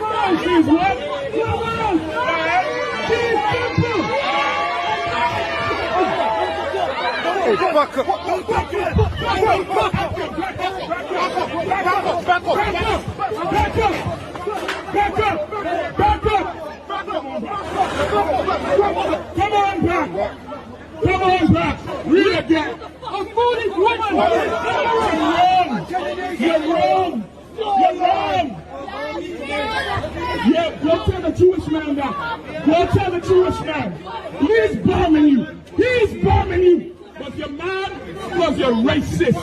on, she's what? Come on! She's people! Back up! Back up! Come on back! Come on back! Read again! A foolish woman! You're wrong! You're wrong! Yeah, go tell the Jewish man that. Go tell the Jewish man. He's bombing you. He's bombing you. But you're mad because you're racist.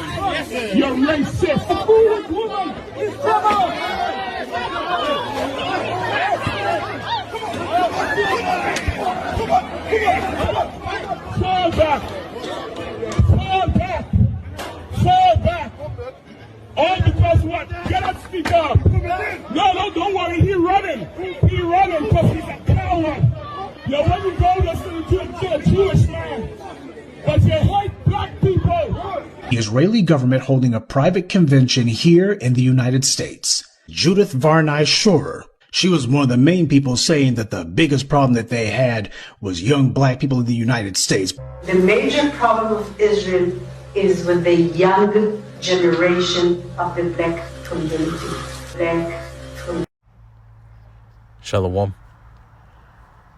You're racist. A foolish woman is trouble. Fall back. Fall back. Fall back. All because what? Get up, speak up. No, don't worry. He's running. He's running because he's a coward. Yo, when you go listen to a Jewish man, but you hate black people. The Israeli government holding a private convention here in the United States. Judith Varney Schurer. She was one of the main people saying that the biggest problem that they had was young black people in the United States. The major problem of Israel is with the young generation of the black community. Shalom.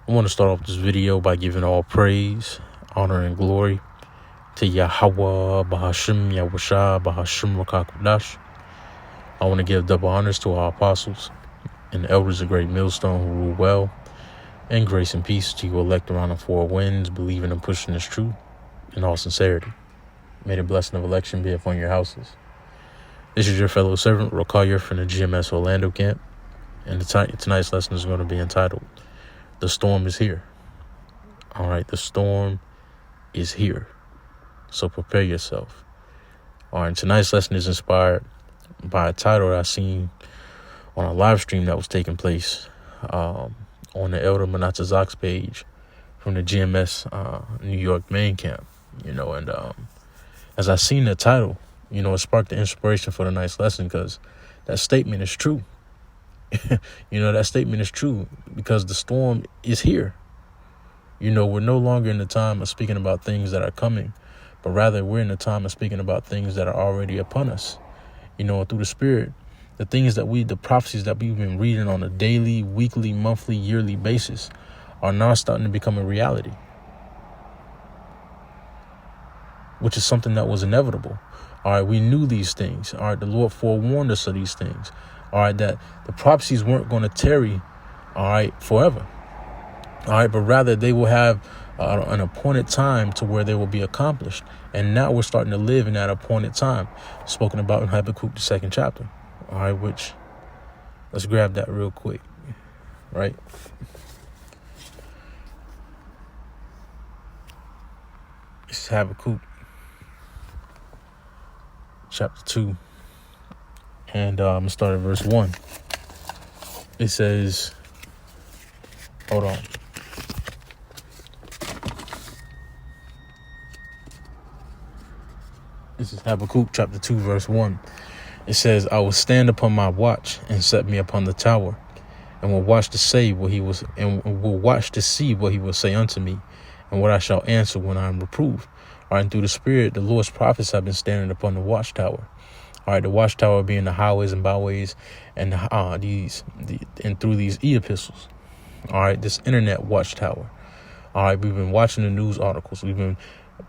I want to start off this video by giving all praise, honor, and glory to Yahweh, Bahashim, Yahushua, Bahashim, Rakakudash. I want to give double honors to our apostles and elders of Great Millstone who rule well, and grace and peace to you elect around the four winds, believing and pushing this truth in all sincerity. May the blessing of election be upon your houses. This is your fellow servant, Rokayer from the GMS Orlando camp, and tonight's lesson is going to be entitled, The Storm is Here. All right, the storm is here. So prepare yourself. All right, tonight's lesson is inspired by a title that I seen on a live stream that was taking place on the Elder Menatazak's page from the GMS New York main camp, and as I seen the title, it sparked the inspiration for tonight's lesson because that statement is true. That statement is true because the storm is here. We're no longer in the time of speaking about things that are coming, but rather we're in the time of speaking about things that are already upon us. Through the Spirit, the prophecies that we've been reading on a daily, weekly, monthly, yearly basis are now starting to become a reality, which is something that was inevitable. All right, we knew these things. All right, the Lord forewarned us of these things. All right, that the prophecies weren't going to tarry, all right, forever. All right, but rather they will have an appointed time to where they will be accomplished. And now we're starting to live in that appointed time, spoken about in Habakkuk, the 2nd chapter. All right, which let's grab that real quick, right? This is Habakkuk, chapter 2, and I'm going to start at verse 1. It says, hold on. This is Habakkuk, chapter 2, verse 1. It says, I will stand upon my watch and set me upon the tower, and will watch to see what he will say unto me, and what I shall answer when I am reproved. All right, and through the Spirit, the Lord's prophets have been standing upon the watchtower. All right, the watchtower being the highways and byways, and and through these e-epistles. All right, this internet watchtower. All right, we've been watching the news articles. We've been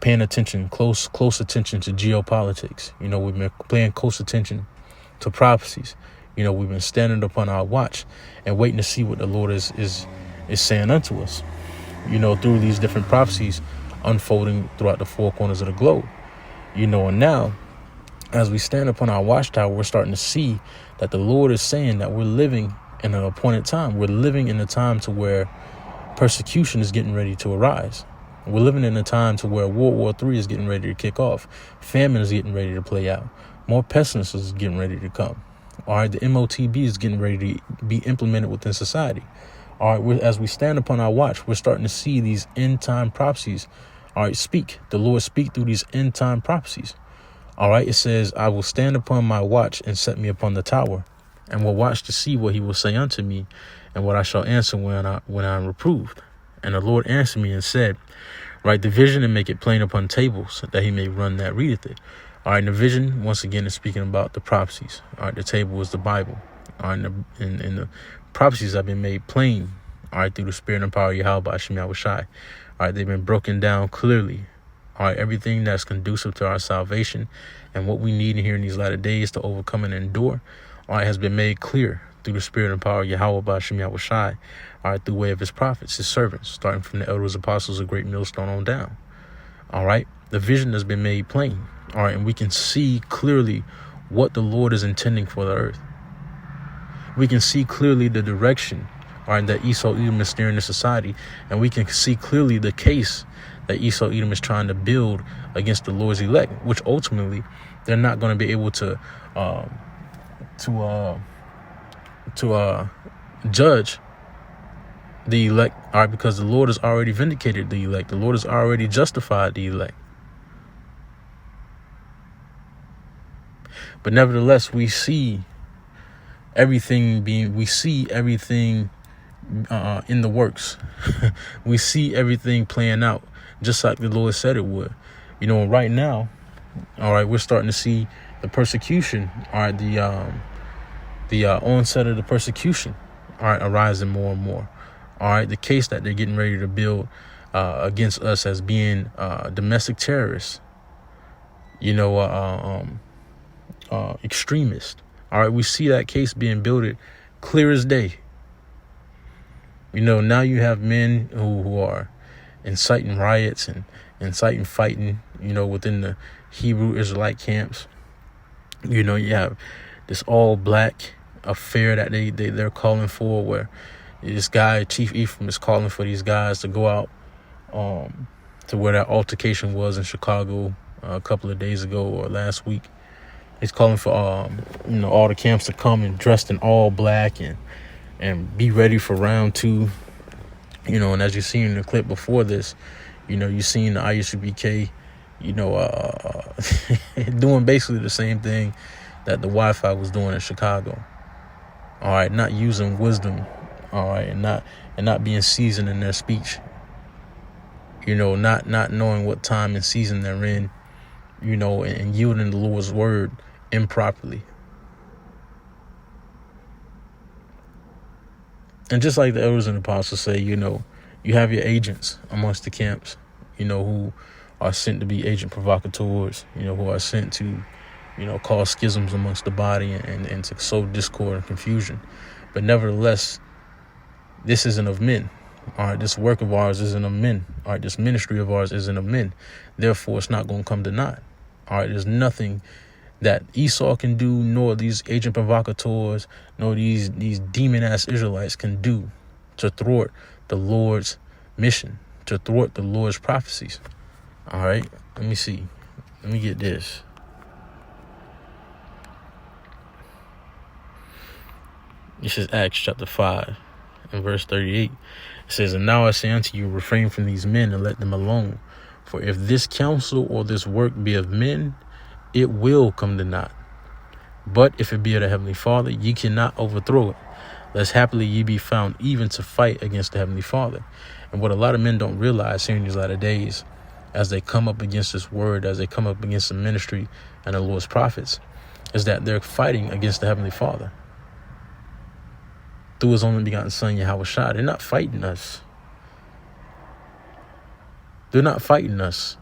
paying attention, close attention to geopolitics. We've been paying close attention to prophecies. We've been standing upon our watch and waiting to see what the Lord is saying unto us. Through these different prophecies unfolding throughout the four corners of the globe. And now, as we stand upon our watchtower, we're starting to see that the Lord is saying that we're living in an appointed time. We're living in a time to where persecution is getting ready to arise. We're living in a time to where World War III is getting ready to kick off. Famine is getting ready to play out. More pestilence is getting ready to come. All right, the MOTB is getting ready to be implemented within society. All right, as we stand upon our watch, we're starting to see these end time prophecies. All right, the Lord speak through these end time prophecies. All right, it says, I will stand upon my watch and set me upon the tower, and will watch to see what he will say unto me, and what I shall answer when I am reproved. And the Lord answered me and said, write the vision and make it plain upon tables, that he may run that readeth it. All right, and the vision, once again, is speaking about the prophecies. All right, the table is the Bible. All right, and the prophecies have been made plain, all right, through the spirit and power of Yahweh Ba'ashem Yahushai. All right, they've been broken down clearly. All right, everything that's conducive to our salvation and what we need in here in these latter days to overcome and endure, all right, has been made clear through the spirit and power of Yahweh Ba'ashem Yahushai, all right, through way of his prophets, his servants, starting from the elders, apostles, of Great Millstone on down. All right, the vision has been made plain. All right, and we can see clearly what the Lord is intending for the earth. We can see clearly the direction, all right, that Esau Edom is steering the society, and we can see clearly the case that Esau Edom is trying to build against the Lord's elect, which ultimately they're not going to be able to judge the elect, all right, because the Lord has already vindicated the elect. The Lord has already justified the elect. But nevertheless, we see everything in the works. We see everything playing out just like the Lord said it would. You know, right now, all right, we're starting to see the persecution, all right, the onset of the persecution, all right, arising more and more. All right, the case that they're getting ready to build against us as being domestic terrorists, you know, extremists. All right, we see that case being built clear as day. You know, now you have men who are inciting riots and inciting fighting, you know, within the Hebrew Israelite camps. You know, you have this all black affair that they're calling for, where this guy, Chief Ephraim, is calling for these guys to go out to where that altercation was in Chicago a couple of days ago or last week. He's calling for you know, all the camps to come and dressed in all black and be ready for round 2. You know, and as you seen in the clip before this, you know, you seen the ISUPK, you know, doing basically the same thing that the Wi-Fi was doing in Chicago. All right, not using wisdom, all right, and not being seasoned in their speech. You know, not knowing what time and season they're in, you know, and yielding the Lord's word improperly. And just like the elders and apostles say, you know, you have your agents amongst the camps, you know, who are sent to be agent provocateurs, you know, who are sent to, you know, cause schisms amongst the body and to sow discord and confusion. But nevertheless, this isn't of men. All right, this work of ours isn't of men. All right, this ministry of ours isn't of men. Therefore, it's not going to come to naught. All right, there's nothing that Esau can do, nor these agent provocateurs, nor these demon-ass Israelites can do to thwart the Lord's mission, to thwart the Lord's prophecies. All right, let me see. Let me get this. This is Acts chapter 5 and verse 38. It says, and now I say unto you, refrain from these men and let them alone. For if this counsel or this work be of men, it will come to naught. But if it be of the Heavenly Father, ye cannot overthrow it, lest happily ye be found even to fight against the Heavenly Father. And what a lot of men don't realize here in these latter days, as they come up against this word, as they come up against the ministry and the Lord's prophets, is that they're fighting against the Heavenly Father through his only begotten Son, Yahushua. They're not fighting us. They're not fighting us.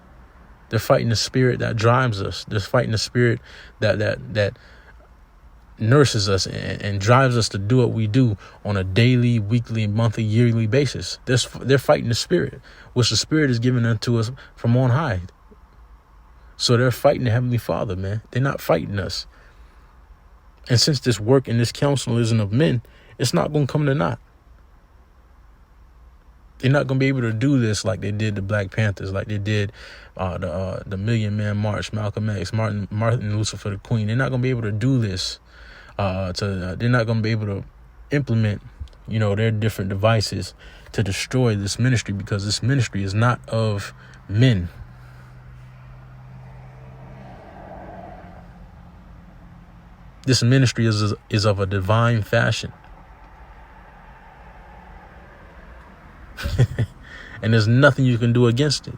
They're fighting the spirit that drives us. They're fighting the spirit that nurses us and drives us to do what we do on a daily, weekly, monthly, yearly basis. They're fighting the spirit, which the spirit is given unto us from on high. So they're fighting the Heavenly Father, man. They're not fighting us. And since this work and this counsel isn't of men, it's not going to come to naught. They're not going to be able to do this like they did the Black Panthers, like they did the Million Man March, Malcolm X, Martin Luther for the Queen. They're not going to be able to do this. They're not going to be able to implement, you know, their different devices to destroy this ministry, because this ministry is not of men. This ministry is of a divine fashion. And there's nothing you can do against it.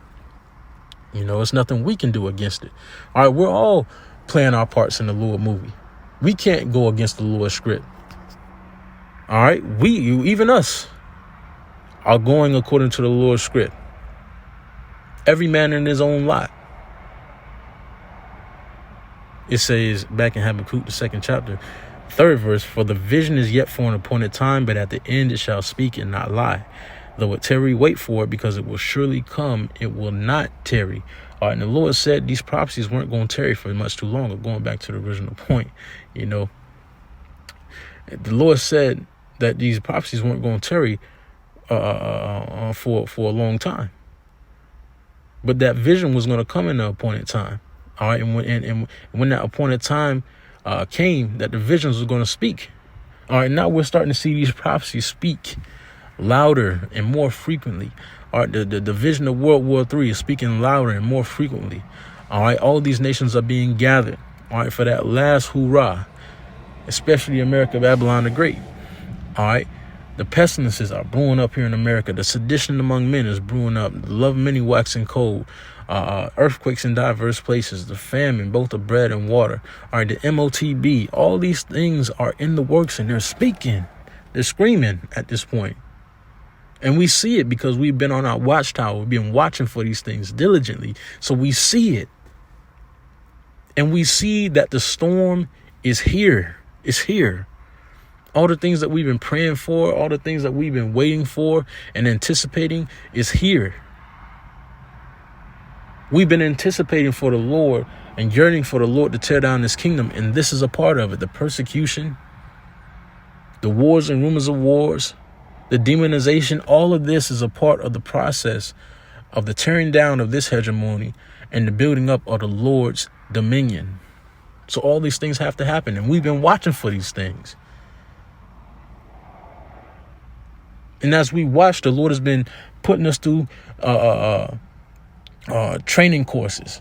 You know, it's nothing we can do against it. All right, we're all playing our parts in the Lord movie. We can't go against the Lord script. All right, even us, are going according to the Lord's script. Every man in his own lot. It says back in Habakkuk, the 2nd chapter, 3rd verse, for the vision is yet for an appointed time, but at the end it shall speak and not lie. Though it tarry, wait for it, because it will surely come. It will not tarry. All right, and the Lord said these prophecies weren't going to tarry for much too long. Going back to the original point, you know, the Lord said that these prophecies weren't going to tarry for a long time. But that vision was going to come in the appointed time. All right, and when that appointed time came, that the visions was going to speak. All right, now we're starting to see these prophecies speak louder and more frequently. All right, the vision of World War III is speaking louder and more frequently. All right, all these nations are being gathered. All right, for that last hoorah, especially America, Babylon the Great. All right, the pestilences are brewing up here in America. The sedition among men is brewing up. The love of many waxing cold. Earthquakes in diverse places. The famine, both of bread and water. All right, the MOTB. All these things are in the works, and they're speaking. They're screaming at this point. And we see it because we've been on our watchtower. We've been watching for these things diligently. So we see it. And we see that the storm is here. It's here. All the things that we've been praying for, all the things that we've been waiting for and anticipating is here. We've been anticipating for the Lord and yearning for the Lord to tear down his kingdom. And this is a part of it. The persecution, the wars and rumors of wars, the demonization, all of this is a part of the process of the tearing down of this hegemony and the building up of the Lord's dominion. So all these things have to happen. And we've been watching for these things. And as we watch, the Lord has been putting us through training courses,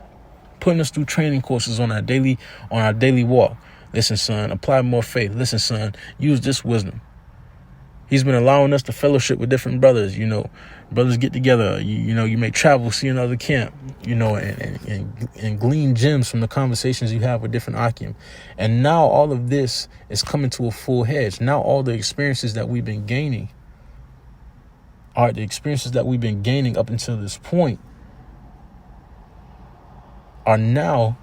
on our daily walk. Listen, son, apply more faith. Listen, son, use this wisdom. He's been allowing us to fellowship with different brothers. You know, brothers get together. You know, you may travel, see another camp, you know, and glean gems from the conversations you have with different Akim. And now all of this is coming to a full hedge. Now all the experiences that we've been gaining up until this point are now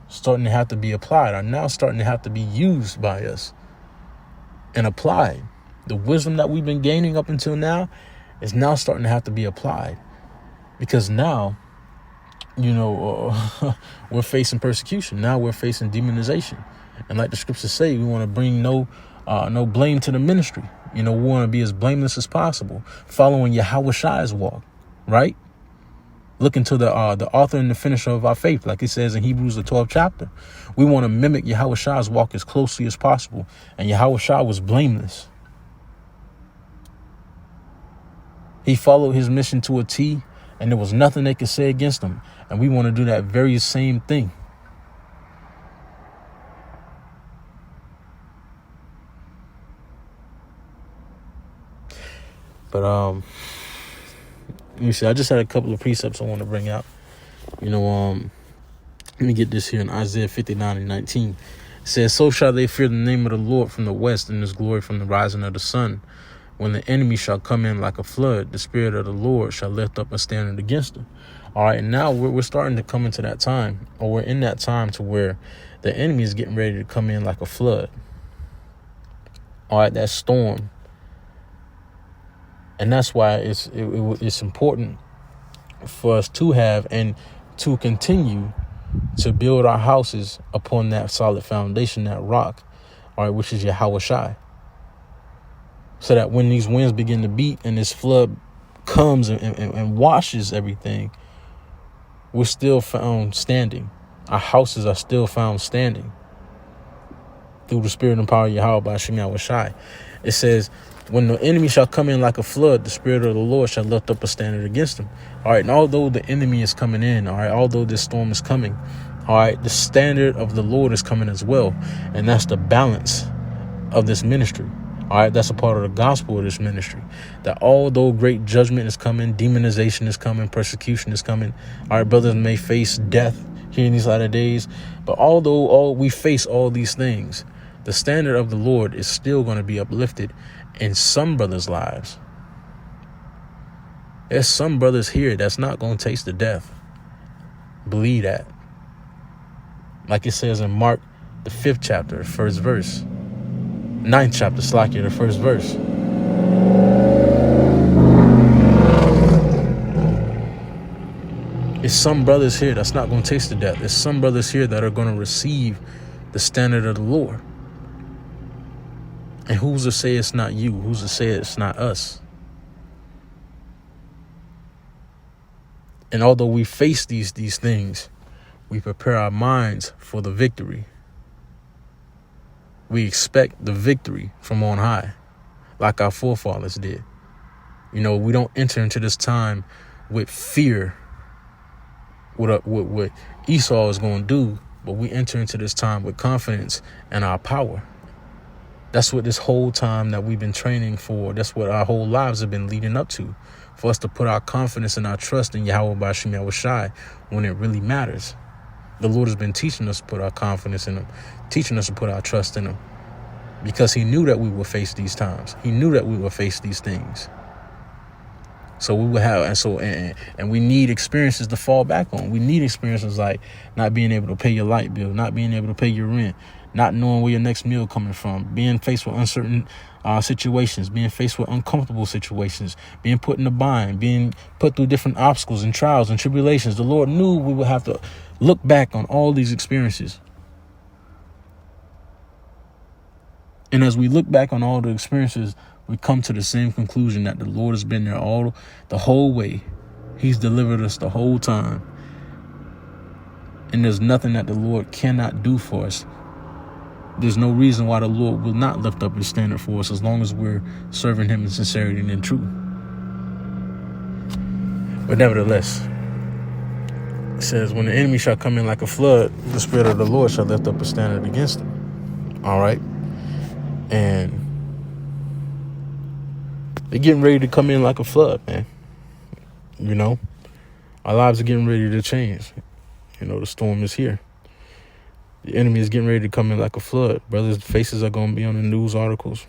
starting to have to be applied, are now starting to have to be used by us and applied. The wisdom that we've been gaining up until now is now starting to have to be applied, because now, you know, we're facing persecution. Now we're facing demonization. And like the scriptures say, we want to bring no blame to the ministry. You know, we want to be as blameless as possible, following Yahushai's walk, right? Looking to the author and the finisher of our faith, like it says in Hebrews, the 12th chapter. We want to mimic Yahushai's walk as closely as possible. And Yahushai was blameless. He followed his mission to a T, and there was nothing they could say against him. And we want to do that very same thing. But let me see. I just had a couple of precepts I want to bring out. You know, let me get this here in Isaiah 59:19. It says, "So shall they fear the name of the Lord from the west, and his glory from the rising of the sun. When the enemy shall come in like a flood, the spirit of the Lord shall lift up a standard against him." All right, and now we're starting to come into that time, or we're in that time to where the enemy is getting ready to come in like a flood. All right, that storm. And that's why it's important for us to have and to continue to build our houses upon that solid foundation, that rock, all right, which is Yahushai. So that when these winds begin to beat and this flood comes and washes everything, we're still found standing. Our houses are still found standing through the spirit and power of Yahweh by Shem Yahushai. It says, when the enemy shall come in like a flood, the spirit of the Lord shall lift up a standard against him. All right. And although the enemy is coming in, all right, although this storm is coming, All right. The standard of the Lord is coming as well. And that's the balance of this ministry. All right. That's a part of the gospel of this ministry, that although great judgment is coming, demonization is coming, persecution is coming. Our brothers may face death here in these latter days. But although we face all these things, the standard of the Lord is still going to be uplifted in some brothers' lives. There's some brothers here that's not going to taste the death. Believe that. Like it says in Mark, the 5th chapter, 1st verse. 9th chapter, Slakia, the 1st verse. There's some brothers here that's not going to taste the death. There's some brothers here that are going to receive the standard of the Lord. And who's to say it's not you? Who's to say it's not us? And although we face these things, we prepare our minds for the victory. We expect the victory from on high, like our forefathers did. You know, we don't enter into this time with fear, what Esau is going to do, but we enter into this time with confidence and our power. That's what this whole time that we've been training for, that's what our whole lives have been leading up to, for us to put our confidence and our trust in Yahweh Ba'ashem Yahushai when it really matters. The Lord has been teaching us to put our confidence in him, teaching us to put our trust in him, because he knew that we would face these times. He knew that we would face these things. So we will have, and we need experiences to fall back on. We need experiences like not being able to pay your light bill, not being able to pay your rent, not knowing where your next meal coming from, being faced with uncertain situations, being faced with uncomfortable situations, being put in a bind, being put through different obstacles and trials and tribulations. The Lord knew we would have to look back on all these experiences. And as we look back on all the experiences, we come to the same conclusion that the Lord has been there the whole way. He's delivered us the whole time. And there's nothing that the Lord cannot do for us. There's no reason why the Lord will not lift up his standard for us as long as we're serving him in sincerity and in truth. But nevertheless, it says, when the enemy shall come in like a flood, the Spirit of the Lord shall lift up a standard against him. All right. And they're getting ready to come in like a flood, man. You know, our lives are getting ready to change. You know, the storm is here. The enemy is getting ready to come in like a flood. Brothers' faces are going to be on the news articles.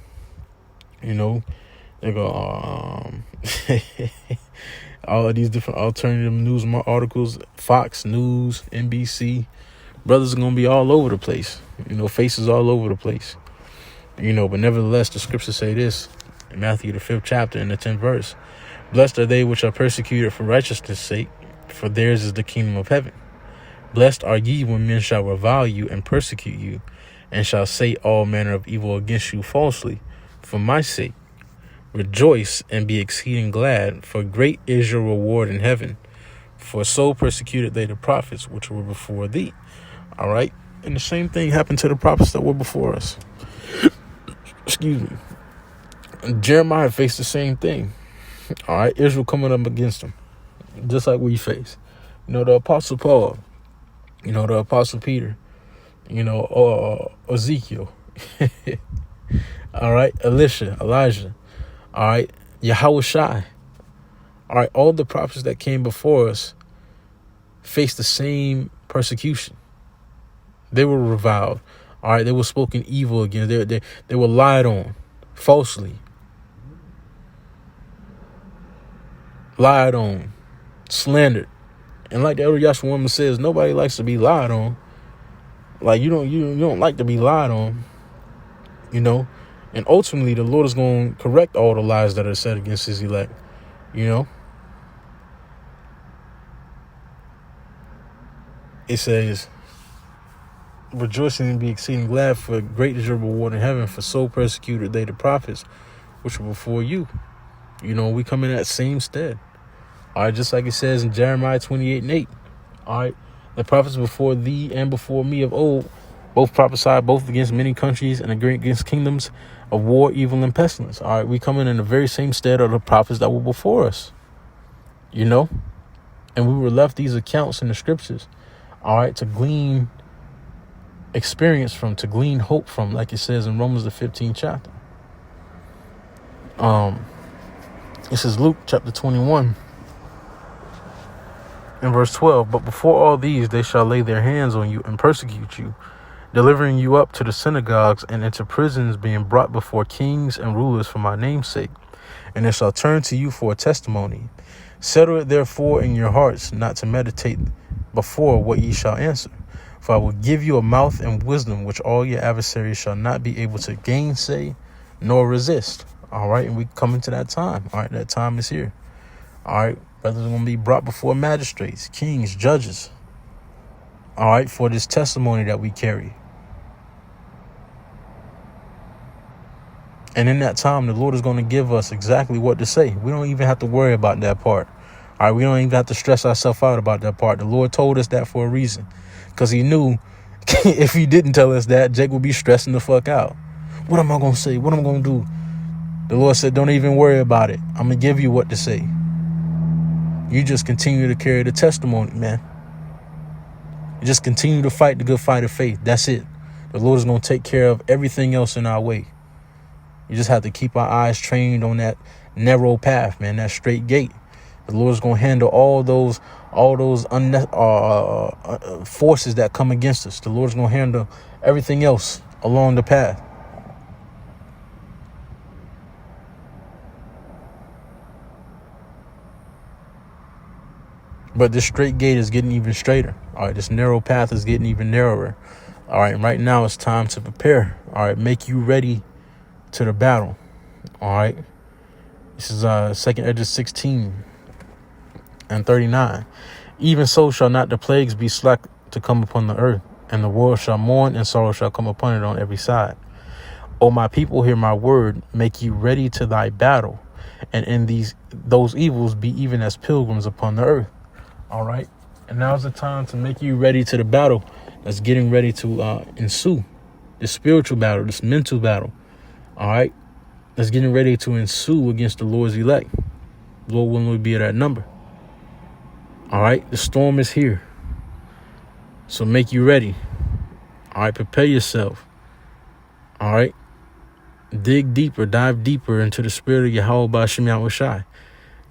You know, they go, all of these different alternative news articles, Fox News, NBC. Brothers are going to be all over the place. You know, faces all over the place. You know, but nevertheless, the scriptures say this in Matthew, the 5th chapter, in the 10th verse. Blessed are they which are persecuted for righteousness' sake, for theirs is the kingdom of heaven. Blessed are ye when men shall revile you and persecute you, and shall say all manner of evil against you falsely, for my sake. Rejoice and be exceeding glad, for great is your reward in heaven. For so persecuted they the prophets which were before thee. All right. And the same thing happened to the prophets that were before us. Excuse me. Jeremiah faced the same thing. All right. Israel coming up against him, just like we face. You know, the Apostle Paul, you know, the Apostle Peter, you know, Ezekiel. All right. Elisha, Elijah. All right. Yahushai. All right. All the prophets that came before us faced the same persecution. They were reviled. All right. They were spoken evil against. They were lied on falsely. Lied on. Slandered. And like the elder Yahshua woman says, nobody likes to be lied on. Like you don't like to be lied on. You know. And ultimately, the Lord is going to correct all the lies that are said against his elect, you know. It says, rejoicing and be exceeding glad, for great is your reward in heaven, for so persecuted they the prophets which were before you. You know, we come in that same stead. All right, just like it says in Jeremiah 28:8. All right, the prophets before thee and before me of old both prophesied both against many countries and against kingdoms of war, evil, and pestilence. All right, we come in the very same stead of the prophets that were before us, you know, and we were left these accounts in the scriptures. All right, to glean experience from, to glean hope from, like it says in Romans the 15th chapter. This is Luke chapter 21 and verse 12. But before all these, they shall lay their hands on you and persecute you, delivering you up to the synagogues and into prisons, being brought before kings and rulers for my name's sake. And they shall turn to you for a testimony. Settle it therefore in your hearts not to meditate before what ye shall answer. For I will give you a mouth and wisdom which all your adversaries shall not be able to gainsay nor resist. All right, and we come to that time. All right, that time is here. All right, brothers are going to be brought before magistrates, kings, judges. All right, for this testimony that we carry. And in that time, the Lord is going to give us exactly what to say. We don't even have to worry about that part. All right, we don't even have to stress ourselves out about that part. The Lord told us that for a reason, because he knew if he didn't tell us that, Jake would be stressing the fuck out. What am I going to say? What am I going to do? The Lord said, don't even worry about it. I'm going to give you what to say. You just continue to carry the testimony, man. You just continue to fight the good fight of faith. That's it. The Lord is going to take care of everything else in our way. You just have to keep our eyes trained on that narrow path, man, that straight gate. The Lord is going to handle all those forces that come against us. The Lord is going to handle everything else along the path. But this straight gate is getting even straighter. All right, this narrow path is getting even narrower. All right, right now it's time to prepare. All right, make you ready to the battle. All right, this is 2nd Esdras 16 and 39. Even so shall not the plagues be slack to come upon the earth, and the world shall mourn, and sorrow shall come upon it on every side. O my people, hear my word, make you ready to thy battle, and in those evils be even as pilgrims upon the earth. All right, and now's the time to make you ready to the battle that's getting ready to ensue. This spiritual battle, this mental battle. All right, that's getting ready to ensue against the Lord's elect. Lord willing, will be at that number. All right, the storm is here. So make you ready. All right, prepare yourself. All right, dig deeper, dive deeper into the spirit of Yahweh Ba'ashem Yahushai.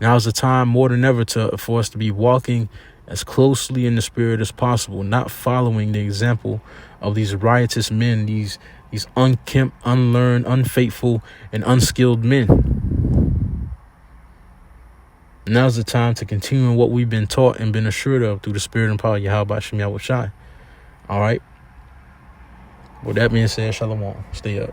Now is the time more than ever for us to be walking as closely in the spirit as possible, not following the example of these riotous men, these unkempt, unlearned, unfaithful, and unskilled men. Now's the time to continue what we've been taught and been assured of through the spirit and power of Yahweh Ba'ashem Yahushai. All right. With that being said, shalom. Stay up.